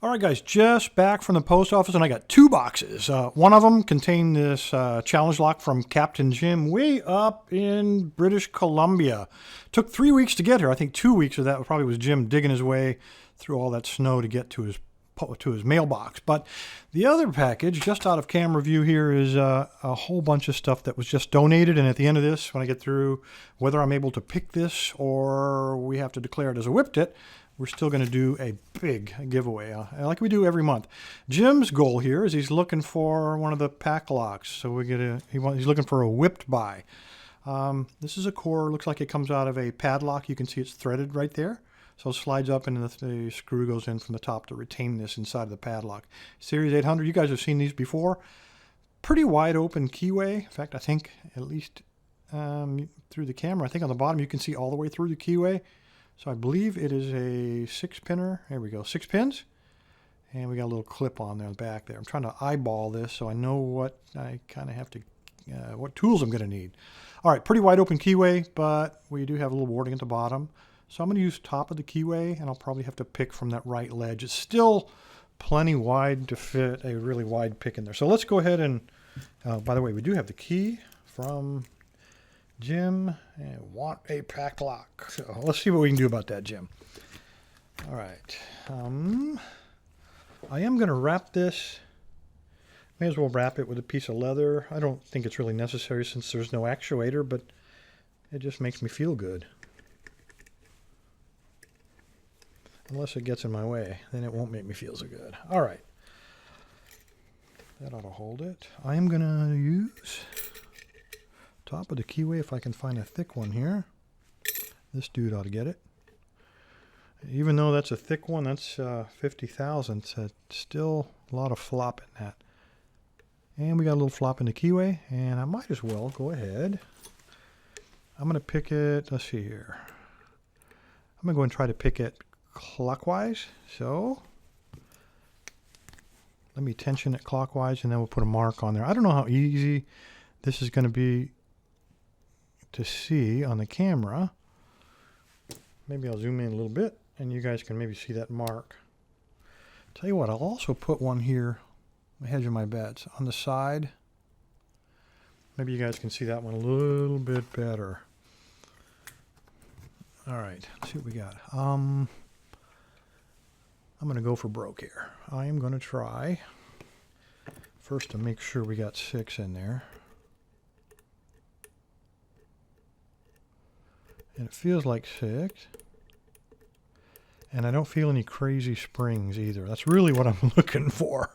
All right, guys, just back from the post office, and I got two boxes. One of them contained this challenge lock from Captain Jim way up in British Columbia. Took 3 weeks to get here. I think 2 weeks of that probably was Jim digging his way through all that snow to get to his mailbox. But the other package, just out of camera view here, is a whole bunch of stuff that was just donated. And at the end of this, when I get through, whether I'm able to pick this or we have to declare it as a whipped it, we're still going to do a big giveaway, like we do every month. Jim's goal here is he's looking for one of the pack locks. So he's looking for a whipped by. This is a core. Looks like it comes out of a padlock. You can see it's threaded right there. So it slides up and the screw goes in from the top to retain this inside of the padlock. Series 800, you guys have seen these before. Pretty wide open keyway. In fact, I think at least through the camera, I think on the bottom you can see all the way through the keyway. So I believe it is a 6-pinner. There we go, 6 pins. And we got a little clip on there in the back there. I'm trying to eyeball this so I know what I kind of have to, what tools I'm going to need. All right, pretty wide open keyway, but we do have a little warding at the bottom. So I'm going to use top of the keyway, and I'll probably have to pick from that right ledge. It's still plenty wide to fit a really wide pick in there. So let's go ahead and, by the way, we do have the key from Jim, and want a pack lock. So let's see what we can do about that, Jim. All right. I am going to wrap this. May as well wrap it with a piece of leather. I don't think it's really necessary since there's no actuator, but it just makes me feel good. Unless it gets in my way, then it won't make me feel so good. All right. That ought to hold it. I am going to use top of the keyway if I can find a thick one here. This dude ought to get it. Even though that's a thick one, that's 50 thousandths. Still a lot of flop in that. And we got a little flop in the keyway, and I might as well go ahead. I'm going to pick it, let's see here. I'm going to go and try to pick it clockwise. So let me tension it clockwise, and then we'll put a mark on there. I don't know how easy this is going to be to see on the camera. Maybe I'll zoom in a little bit and you guys can maybe see that mark. Tell you what, I'll also put one here, the hedge of my bets, on the side. Maybe you guys can see that one a little bit better. All right, let's see what we got. I'm going to go for broke here. I am going to try first to make sure we got 6 in there. And it feels like 6. And I don't feel any crazy springs either. That's really what I'm looking for.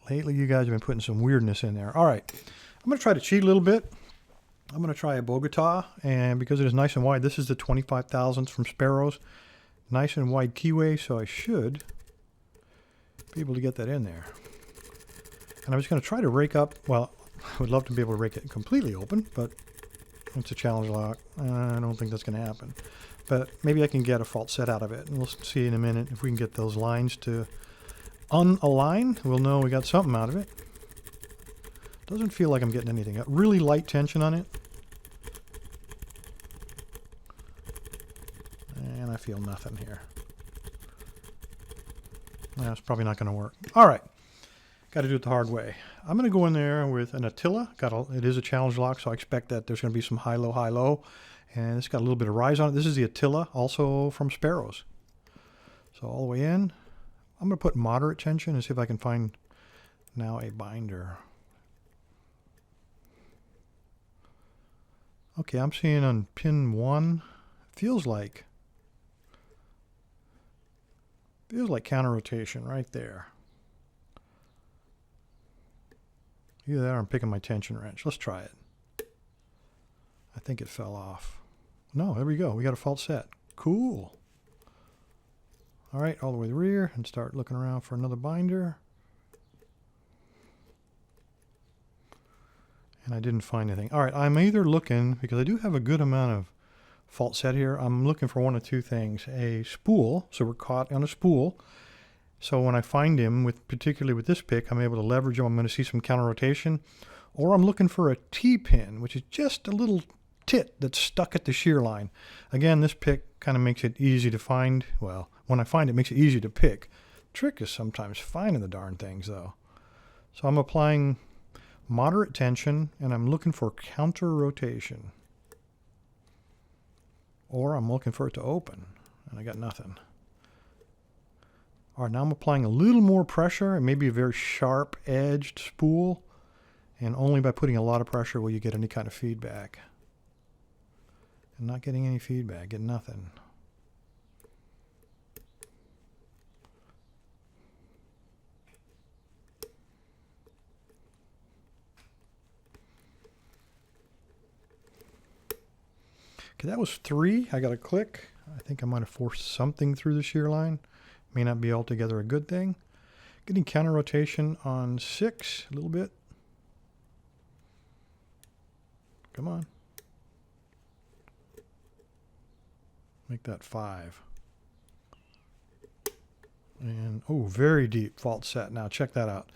Lately, you guys have been putting some weirdness in there. All right. I'm going to try to cheat a little bit. I'm going to try a Bogota. And because it is nice and wide, this is the 25 thousandths from Sparrows. Nice and wide keyway, so I should be able to get that in there. And I'm just going to try to rake up. Well, I would love to be able to rake it completely open, but it's a challenge lock. I don't think that's going to happen. But maybe I can get a fault set out of it. And we'll see in a minute if we can get those lines to unalign. We'll know we got something out of it. Doesn't feel like I'm getting anything. Got really light tension on it. And I feel nothing here. That's probably not going to work. All right. Got to do it the hard way. I'm going to go in there with an Attila. It is a challenge lock, so I expect that there's going to be some high, low. And it's got a little bit of rise on it. This is the Attila, also from Sparrows. So all the way in. I'm going to put moderate tension and see if I can find now a binder. Okay, I'm seeing on pin 1, feels like counter rotation right there. Either that or I'm picking my tension wrench. Let's try it. I think it fell off. No, there we go. We got a fault set. Cool. All right, all the way to the rear and start looking around for another binder. And I didn't find anything. All right, I'm either looking, because I do have a good amount of fault set here, I'm looking for one of two things. A spool, so we're caught on a spool. So when I find him, particularly with this pick, I'm able to leverage him. I'm going to see some counter rotation. Or I'm looking for a T-pin, which is just a little tit that's stuck at the shear line. Again, this pick kind of makes it easy to find. Well, when I find it, makes it easy to pick. trick is sometimes finding the darn things, though. So I'm applying moderate tension, and I'm looking for counter rotation. Or I'm looking for it to open, and I got nothing. All right, now I'm applying a little more pressure, and maybe a very sharp-edged spool, and only by putting a lot of pressure will you get any kind of feedback. I'm not getting any feedback, getting nothing. Okay, that was 3. I got a click. I think I might have forced something through the shear line. May not be altogether a good thing. Getting counter rotation on 6 a little bit. Come on. Make that 5. And, oh, very deep fault set. Now check that out.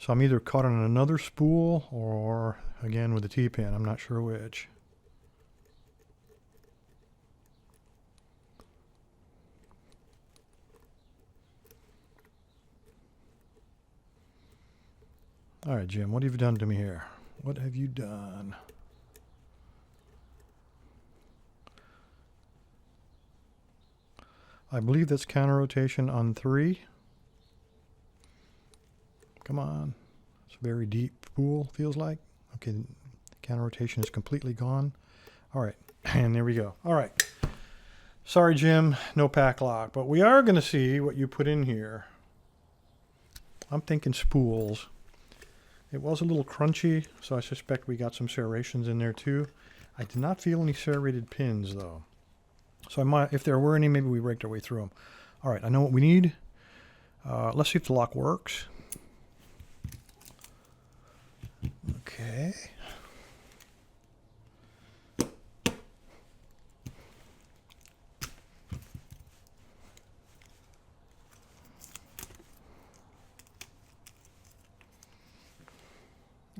So I'm either caught on another spool or, again, with the T-pin. I'm not sure which. All right, Jim, what have you done to me here? What have you done? I believe that's counter rotation on 3. Come on. It's a very deep pool, feels like. Okay, counter rotation is completely gone. All right, and there we go. All right. Sorry, Jim, no pack lock, but we are going to see what you put in here. I'm thinking spools. It was a little crunchy, so I suspect we got some serrations in there too. I did not feel any serrated pins though. So I might, if there were any, maybe we raked our way through them. All right, I know what we need. Let's see if the lock works. Okay.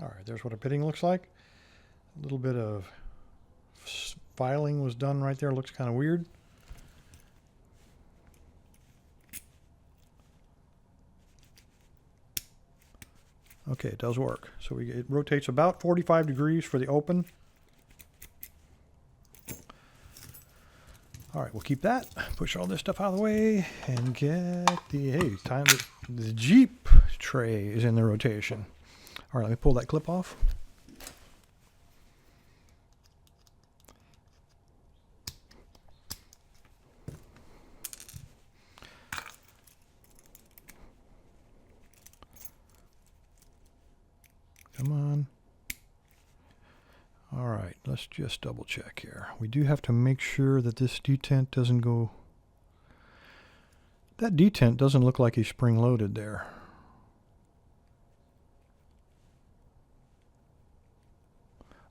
All right, there's what a pitting looks like. A little bit of filing was done right there. Looks kind of weird. Okay, it does work. So it rotates about 45 degrees for the open. All right, we'll keep that. Push all this stuff out of the way and get the Jeep tray is in the rotation. All right, let me pull that clip off. Come on. All right, let's just double check here. We do have to make sure that this detent doesn't go... That detent doesn't look like he's spring-loaded there.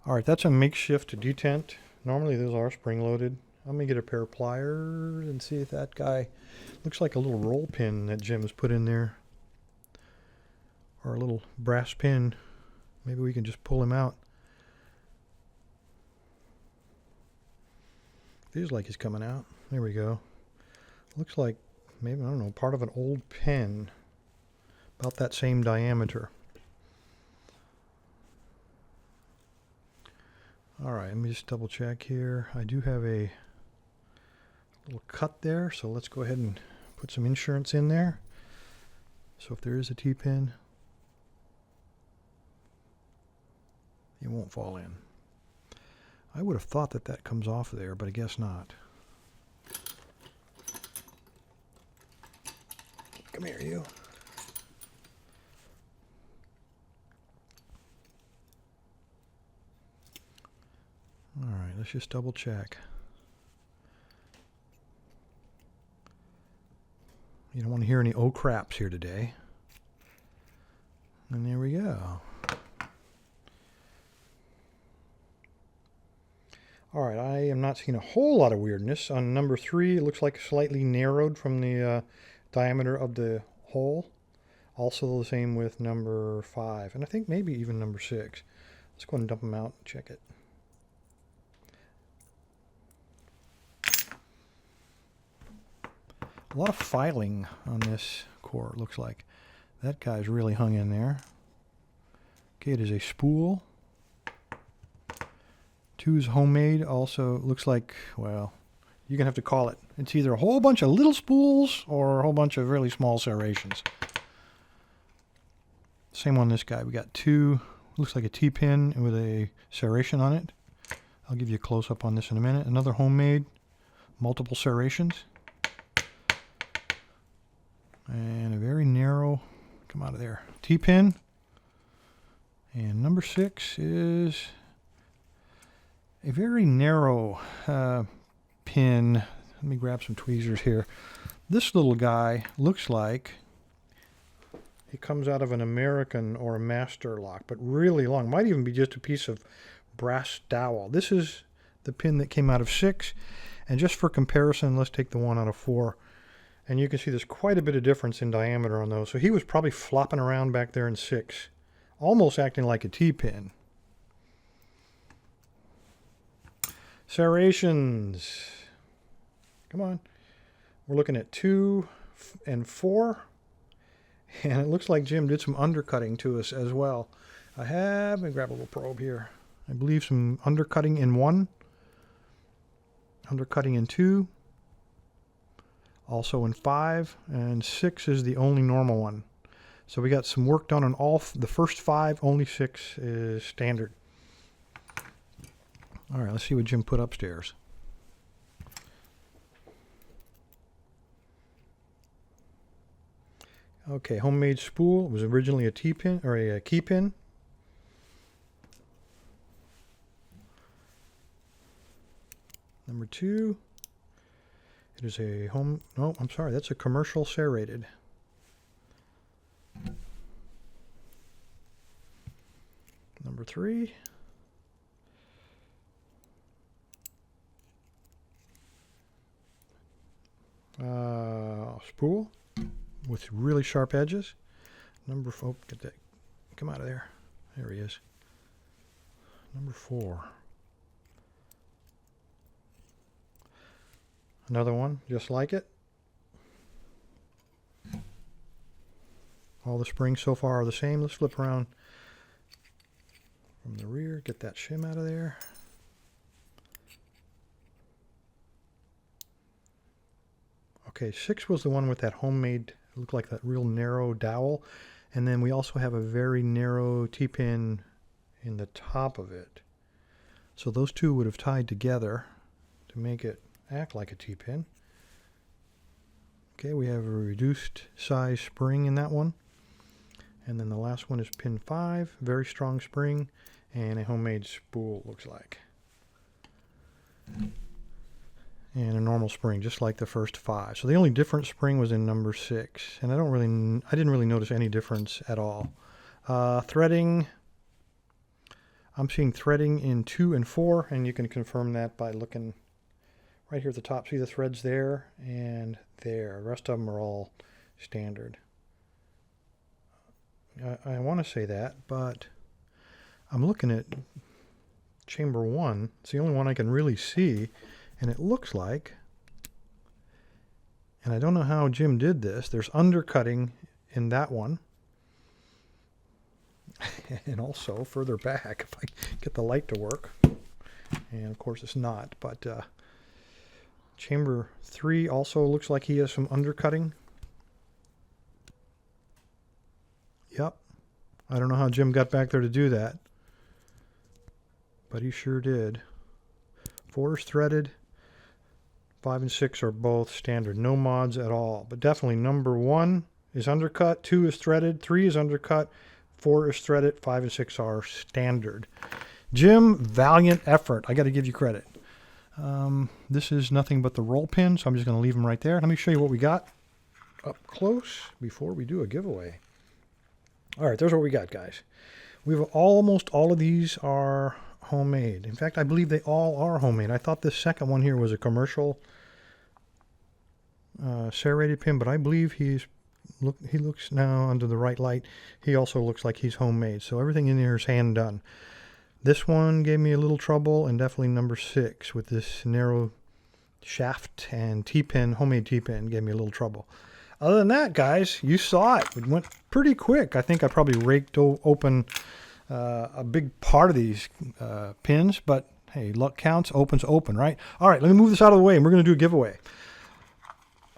All right, that's a makeshift detent. Normally those are spring-loaded. I'm going to get a pair of pliers and see if that guy... Looks like a little roll pin that Jim has put in there. Or a little brass pin. Maybe we can just pull him out. Feels like he's coming out. There we go. Looks like maybe, I don't know, part of an old pen. About that same diameter. All right, let me just double check here. I do have a little cut there, so let's go ahead and put some insurance in there. So if there is a T-pin, it won't fall in. I would have thought that that comes off there, but I guess not. Come here, you. All right, let's just double check. You don't want to hear any oh craps here today. And there we go. All right, I am not seeing a whole lot of weirdness. On number 3, it looks like slightly narrowed from the diameter of the hole. Also the same with number 5, and I think maybe even number 6. Let's go ahead and dump them out and check it. A lot of filing on this core, it looks like. That guy's really hung in there. Okay, it is a spool. 2 is homemade. Also, looks like, well, you're going to have to call it. It's either a whole bunch of little spools or a whole bunch of really small serrations. Same on this guy. We got 2, looks like a T-pin with a serration on it. I'll give you a close-up on this in a minute. Another homemade, multiple serrations. And a very narrow, come out of there, T-pin. And number 6 is a very narrow pin. Let me grab some tweezers here. This little guy looks like it comes out of an American or a master lock, but really long. Might even be just a piece of brass dowel. This is the pin that came out of 6. And just for comparison, let's take the one out of 4. And you can see there's quite a bit of difference in diameter on those. So he was probably flopping around back there in 6, almost acting like a T-pin. Serrations. Come on. We're looking at 2 and 4. And it looks like Jim did some undercutting to us as well. Let me grab a little probe here. I believe some undercutting in 1. Undercutting in 2. Also in 5, and 6 is the only normal one. So we got some work done on all the first 5, only 6 is standard. All right, let's see what Jim put upstairs. Okay, homemade spool. It was originally a T-pin or a key pin. Number 2. It is a that's a commercial serrated. Number 3. Spool with really sharp edges. Number 4, get that, come out of there. There he is. Number 4. Another one just like it. All the springs so far are the same. Let's flip around from the rear, get that shim out of there. Okay, 6 was the one with that homemade, it looked like that real narrow dowel. And then we also have a very narrow T-pin in the top of it. So those 2 would have tied together to make it act like a T-pin. Okay, we have a reduced size spring in that one. And then the last one is pin 5, very strong spring, and a homemade spool, looks like. And a normal spring, just like the first 5. So the only different spring was in number 6, and I didn't really notice any difference at all. Threading, I'm seeing threading in 2 and 4, and you can confirm that by looking right here at the top. See the threads there and there. The rest of them are all standard. I want to say that, but I'm looking at chamber 1. It's the only one I can really see, and it looks like, and I don't know how Jim did this, there's undercutting in that one. And also further back, if I get the light to work, and of course it's not, but chamber 3 also looks like he has some undercutting. Yep. I don't know how Jim got back there to do that, but he sure did. 4 is threaded. 5 and 6 are both standard. No mods at all. But definitely number 1 is undercut. 2 is threaded. 3 is undercut. 4 is threaded. 5 and 6 are standard. Jim, valiant effort. I got to give you credit. This is nothing but the roll pin, so I'm just going to leave them right there. Let me show you what we got up close before we do a giveaway. All right, there's what we got, guys. We've almost all of these are homemade. In fact, I believe they all are homemade. I thought this second one here was a commercial serrated pin, but I believe he looks now under the right light. He also looks like he's homemade. So everything in here is hand done. This one gave me a little trouble, and definitely number 6 with this narrow shaft and T-pin, homemade T-pin, gave me a little trouble. Other than that, guys, you saw it. It went pretty quick. I think I probably raked open a big part of these pins, but hey, luck counts, open's open, right? All right, let me move this out of the way, and we're going to do a giveaway.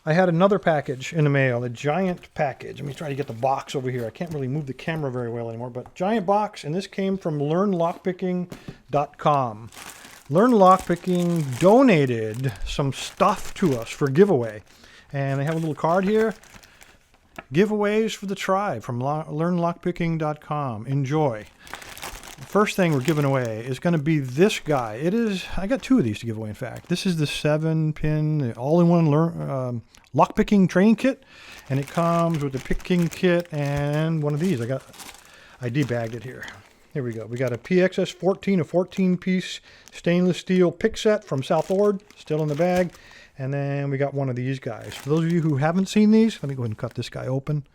I had another package in the mail, a giant package. Let me try to get the box over here. I can't really move the camera very well anymore, but giant box, and this came from LearnLockPicking.com. Learn Lockpicking donated some stuff to us for giveaway. And they have a little card here. Giveaways for the tribe from LearnLockPicking.com. Enjoy. The first thing we're giving away is going to be this guy. I got 2 of these to give away, in fact. This is the 7-pin all-in-one lockpicking training kit. And it comes with the picking kit and one of these. I debagged it here. Here we go. We got a PXS 14, a 14-piece stainless steel pick set from South Ord, still in the bag. And then we got one of these guys. For those of you who haven't seen these, let me go ahead and cut this guy open.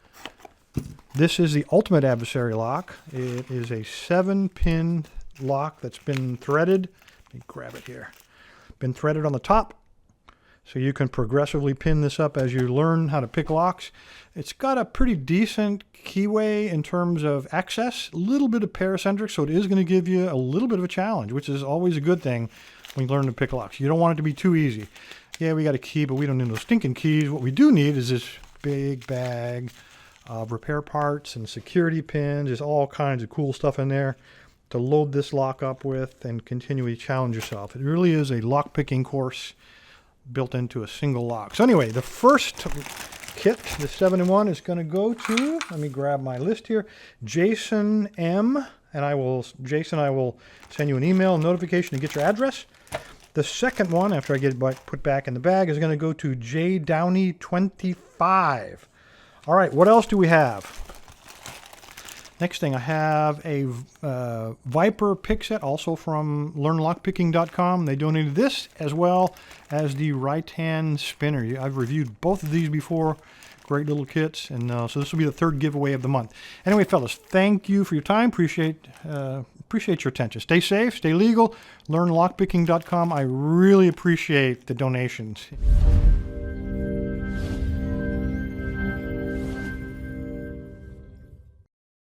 This is the Ultimate Adversary lock. It is a 7-pin lock that's been threaded. Let me grab it here. Been threaded on the top. So you can progressively pin this up as you learn how to pick locks. It's got a pretty decent keyway in terms of access. A little bit of paracentric, so it is going to give you a little bit of a challenge, which is always a good thing when you learn to pick locks. You don't want it to be too easy. Yeah, we got a key, but we don't need those stinking keys. What we do need is this big bag of repair parts and security pins. There's all kinds of cool stuff in there to load this lock up with and continually challenge yourself. It really is a lock picking course built into a single lock. So anyway, the first kit, the 7-in-1, is going to go to, let me grab my list here, Jason M. And Jason, I will send you an email notification to get your address. The second one, after I get it put back in the bag, is going to go to J Downey 25. All right, what else do we have? Next thing, I have a Viper pick set, also from LearnLockPicking.com. They donated this as well as the right-hand spinner. I've reviewed both of these before. Great little kits, and so this will be the 3rd giveaway of the month. Anyway, fellas, thank you for your time. Appreciate your attention. Stay safe, stay legal. LearnLockPicking.com. I really appreciate the donations.